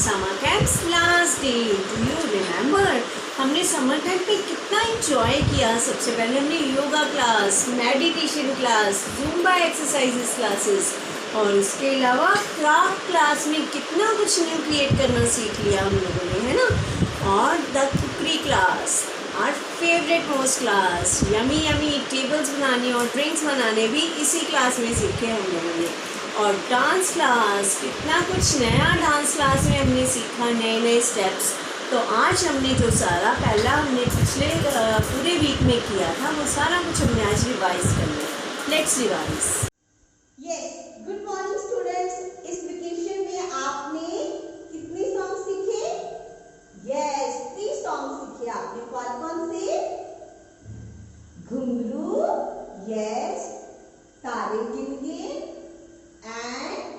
Summer camp's last day. Do you remember? हमने summer camp में कितना एंजॉय किया। सबसे पहले हमने yoga class, meditation class, Zumba exercises classes और इसके अलावा क्राफ्ट क्लास में कितना कुछ न्यू क्रिएट करना सीख लिया हम लोगों ने, है ना। और the cookery class, our favourite most class, yummy yummy tables बनाने और ड्रिंक्स बनाने भी इसी क्लास में सीखे हम लोगों ने। और डांस क्लास, कितना कुछ नया डांस क्लास में हमने सीखा, नए नए स्टेप्स। तो आज हमने जो सारा पहला हमने पिछले पूरे वीक में किया था वो सारा कुछ हमने आज रिवाइज कर लिया। Let's revise. Yes, good morning students. इस वेकेशन में आपने कितने सॉन्ग सीखे? यस, 3 सॉन्ग सीखे आपने। कौन कौन से? घुंघरू, यस, तारे गिन गिन एंड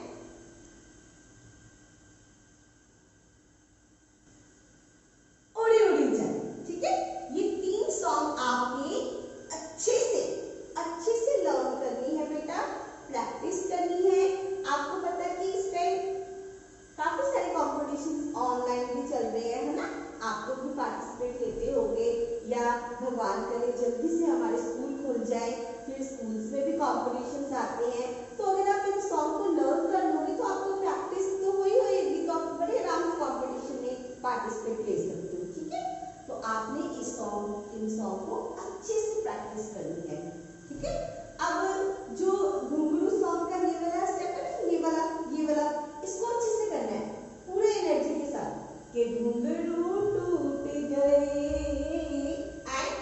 उड़ी उड़ी जाए। ठीक है, ये 3 सॉन्ग आपने अच्छे से लर्न करनी है बेटा, प्रैक्टिस करनी है। आपको पता है कि इस टाइम काफी सारे कॉम्पिटिशन ऑनलाइन भी चल रहे हैं, है ना। आप लोग भी पार्टिसिपेट लेते होंगे, या भगवान करे जल्दी से हमारे स्कूल खुल जाए, फिर स्कूल्स में भी कॉम्पिटिशन्स आते हैं। तो अगर आप इन सॉन्ग को लर्न कर लोगे तो आपको प्रैक्टिस तो होएगी, तो आप बड़े आराम से कॉम्पिटिशन में पार्टिसिपेट ले सकते हो। ठीक है, तो आपने इन सॉन्ग को अच्छे से प्रैक्टिस करनी है। ठीक है, अब जो घुंघरू सॉन्ग का ये वाला स्टेप है ना, ये वाला इसको अच्छे से करना है पूरे एनर्जी के साथ कि घुंघरू टूट गए एंड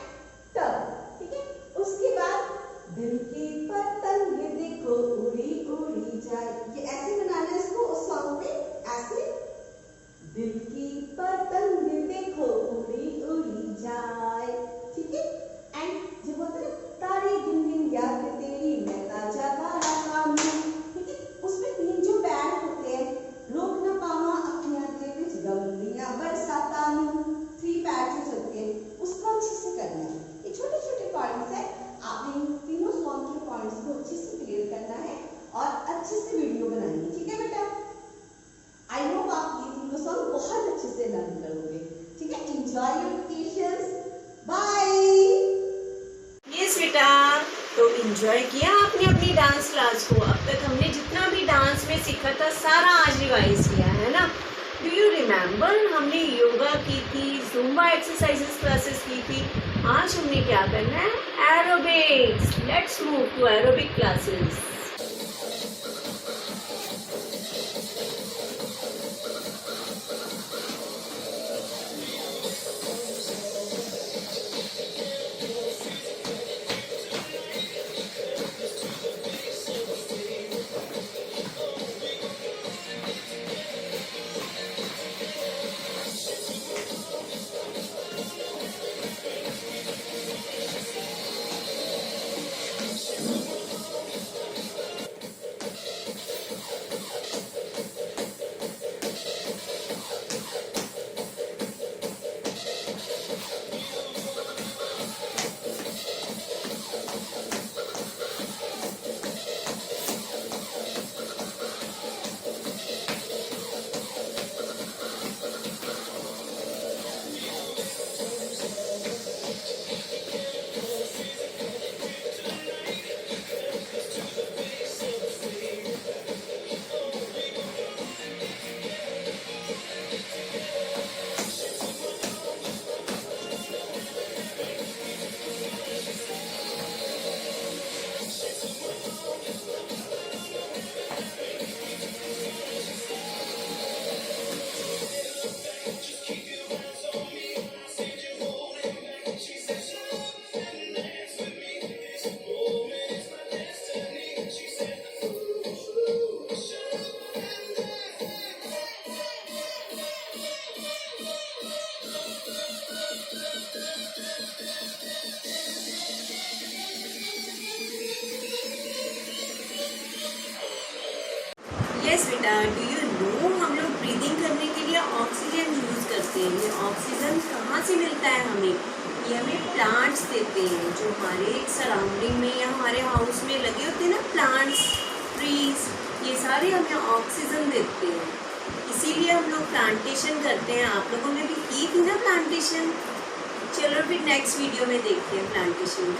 तब। ठीक है, उसके बाद दिल की पतंग देखो उड़ी उड़ी जाए, ये ऐसे बनाना है इसको उस सॉन्ग में, ऐसे दिल की पतंग देखो उड़ी उड़ी जाए। ठीक है, एंड जो बोलते हैं तारे गिन गिन याद तेरी मैं ताजा तारा कानू। ठीक है, उसमें 3 जो बैंड होते हैं, रोक ना पावा अखियां के बिच गमलियां बरसातानू, 3 पैड जो चलते हैं उसको अच्छे से करना है। ये छोटे छोटे पॉइंट्स है, आपने इन तीनों सॉन्ग के पॉइंट्स को अच्छे से क्लियर करना है और अच्छे से वीडियो बनानी है। ठीक है बेटा, आई होप आप ये तीनों सॉन्ग बहुत अच्छे से लर्न करोगे। ठीक है, enjoy your vacations, bye. Yes बेटा, तो एंजॉय किया आपने अपनी डांस क्लास को। अब तक हमने जितना भी डांस में सीखा था सारा आज रिवाइज किया है ना। Do you remember? हमने योगा की थी, जुम्बा एक्सरसाइजेस क्लासेस की थी। आज हमने क्या करना है? Aerobics. Let's move to aerobic classes. Yes बेटा, डू यू नो हम लोग ब्रीदिंग करने के लिए ऑक्सीजन यूज़ करते हैं। ये ऑक्सीजन कहाँ से मिलता है हमें? ये हमें प्लांट्स देते हैं, जो हमारे सराउंडिंग में या हमारे हाउस में लगे होते हैं ना प्लांट्स, ट्रीज, ये सारे हमें ऑक्सीजन देते हैं। इसीलिए हम लोग प्लांटेशन करते हैं। आप लोगों ने भी की थी ना प्लांटेशन? चलो फिर नेक्स्ट वीडियो में देखते हैं प्लांटेशन।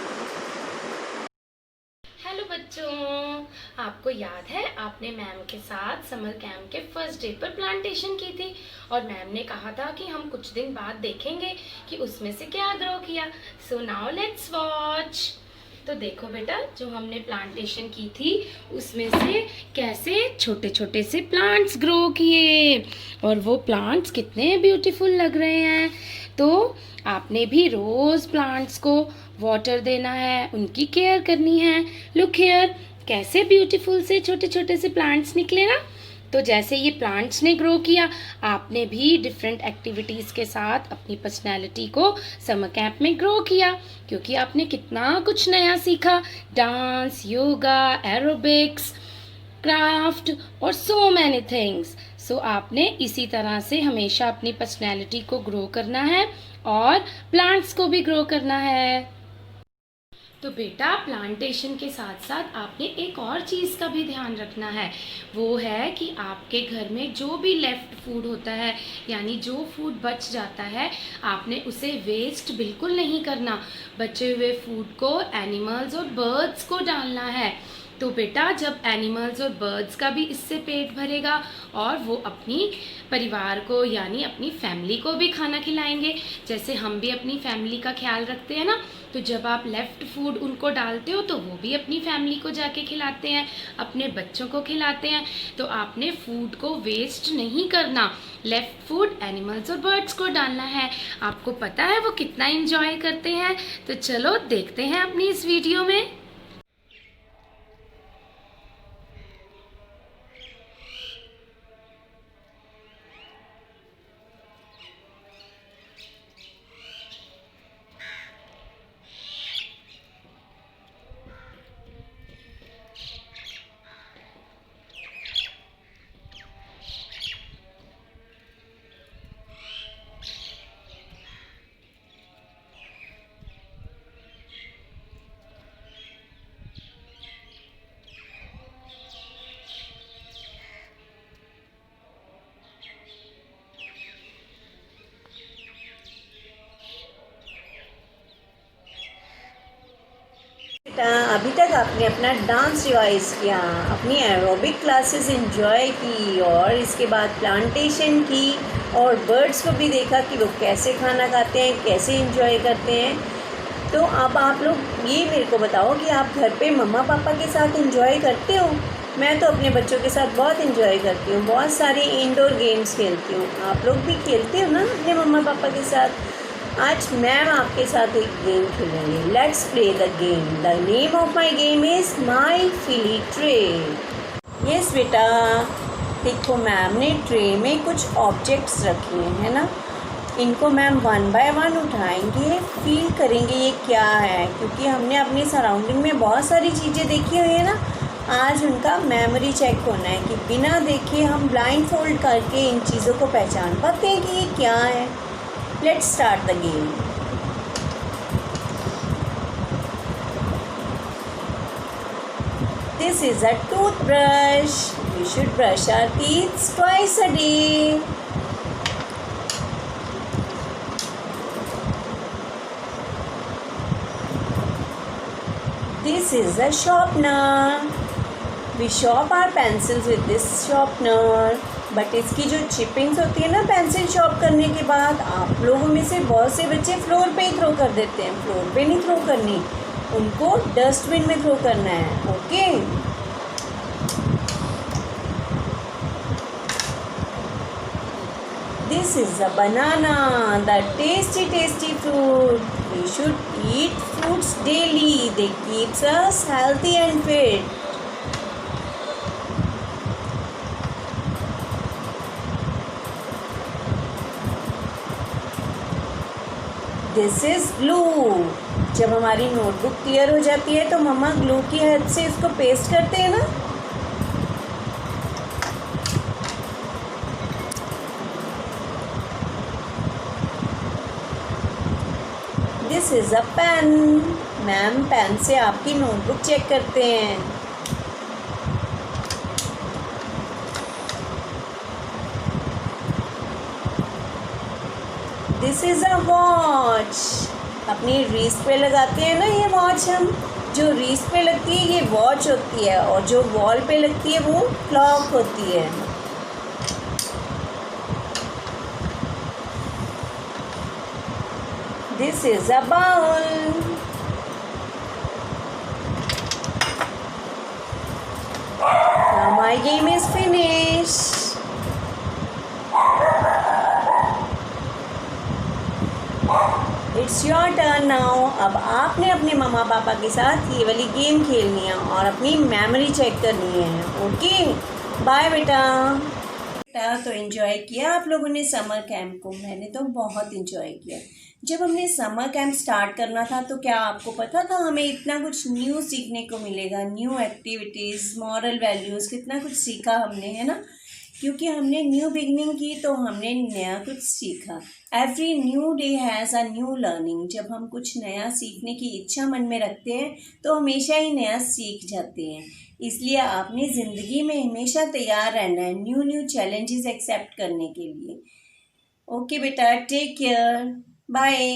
हेलो बच्चों, आपको याद है आपने मैम के साथ समर कैंप के फर्स्ट डे पर प्लांटेशन की थी और मैम ने कहा था कि हम कुछ दिन बाद देखेंगे कि उसमें से क्या ग्रो किया। So now let's watch. तो देखो बेटा, जो हमने प्लांटेशन की थी उसमें से कैसे छोटे छोटे से प्लांट्स ग्रो किए और वो प्लांट्स कितने ब्यूटीफुल लग रहे हैं। तो आपने भी रोज प्लांट्स को वाटर देना है, उनकी केयर करनी है। लुक हियर, कैसे ब्यूटीफुल से छोटे छोटे से प्लांट्स निकले ना। तो जैसे ये प्लांट्स ने ग्रो किया, आपने भी डिफरेंट एक्टिविटीज़ के साथ अपनी पर्सनैलिटी को समर कैंप में ग्रो किया, क्योंकि आपने कितना कुछ नया सीखा। डांस, योगा, एरोबिक्स, क्राफ्ट और सो मैनी थिंग्स। सो आपने इसी तरह से हमेशा अपनी पर्सनैलिटी को ग्रो करना है और प्लांट्स को भी ग्रो करना है। तो बेटा, प्लांटेशन के साथ साथ आपने एक और चीज़ का भी ध्यान रखना है। वो है कि आपके घर में जो भी लेफ्ट फूड होता है, यानी जो फूड बच जाता है, आपने उसे वेस्ट बिल्कुल नहीं करना। बचे हुए फूड को एनिमल्स और बर्ड्स को डालना है। तो बेटा, जब एनिमल्स और बर्ड्स का भी इससे पेट भरेगा और वो अपनी परिवार को यानी अपनी फैमिली को भी खाना खिलाएंगे, जैसे हम भी अपनी फैमिली का ख्याल रखते हैं ना। तो जब आप लेफ्ट फूड उनको डालते हो तो वो भी अपनी फैमिली को जाके खिलाते हैं, अपने बच्चों को खिलाते हैं। तो आपने फूड को वेस्ट नहीं करना, लेफ्ट फूड एनिमल्स और बर्ड्स को डालना है। आपको पता है वो कितना एंजॉय करते हैं। तो चलो देखते हैं अपनी इस वीडियो में। बेटा, अभी तक आपने अपना डांस रिवाइज किया, अपनी एरोबिक क्लासेस एंजॉय की और इसके बाद प्लांटेशन की और बर्ड्स को भी देखा कि वो कैसे खाना खाते हैं, कैसे एंजॉय करते हैं। तो अब आप लोग ये मेरे को बताओ कि आप घर पे मम्मा पापा के साथ एंजॉय करते हो? मैं तो अपने बच्चों के साथ बहुत एंजॉय करती हूँ, बहुत सारे इंडोर गेम्स खेलती हूँ। आप लोग भी खेलते हो ना अपने मम्मा पापा के साथ? आज मैम आपके साथ एक गेम खेलेंगे। Let's play the game. The name of my game is my filly tray. Yes बेटा, देखो मैम ने ट्रे में कुछ ऑब्जेक्ट्स रखे हैं ना, इनको मैम 1 बाय 1 उठाएंगे, फील करेंगे ये क्या है, क्योंकि हमने अपनी सराउंडिंग में बहुत सारी चीज़ें देखी हुई है ना। आज उनका मेमोरी चेक होना है कि बिना देखे हम ब्लाइंड फोल्ड करके इन चीज़ों को पहचान पाते हैं कि ये क्या है। Let's start the game. This is a toothbrush. We should brush our teeth twice a day. This is a sharpener. We sharpen our pencils with this sharpener. But इसकी जो चिपिंग्स होती है ना पेंसिल शॉर्प करने के बाद, आप लोगों में से बहुत से बच्चे फ्लोर पे ही थ्रो कर देते हैं। फ्लोर पे नहीं थ्रो करनी, उनको डस्टबिन में थ्रो करना है। Okay, this is a banana, the tasty tasty fruit. We should eat fruits daily, they keeps us healthy and fit. This is glue. जब हमारी नोटबुक क्लियर हो जाती है तो मम्मा ग्लू की हेल्प से इसको पेस्ट करते हैं ना। This is a pen. Ma'am pen से आपकी नोटबुक चेक करते हैं। This is a watch. अपनी रिस्ट पे लगाते हैं ना ये वॉच हम। जो रिस्ट पे लगती है ये वॉच होती है और जो वॉल पे लगती है वो क्लॉक होती है। This is a bowl. Now my game is finished. It's your turn now. अब आपने अपने मम्मा पापा के साथ ये वाली गेम खेलनी है और अपनी मेमोरी चेक करनी है। ओके बाय बेटा। तो एंजॉय किया आप लोगों ने समर कैंप को? मैंने तो बहुत एंजॉय किया। जब हमने समर कैंप स्टार्ट करना था तो क्या आपको पता था हमें इतना कुछ न्यू सीखने को मिलेगा? न्यू एक्टिविटीज़, मॉरल वैल्यूज़, कितना कुछ सीखा हमने, है ना? क्योंकि हमने न्यू बिगनिंग की तो हमने नया कुछ सीखा। Every new day has a new learning. जब हम कुछ नया सीखने की इच्छा मन में रखते हैं तो हमेशा ही नया सीख जाते हैं। इसलिए आपने ज़िंदगी में हमेशा तैयार रहना है न्यू चैलेंजेस एक्सेप्ट करने के लिए। ओके बेटा, टेक केयर, बाय।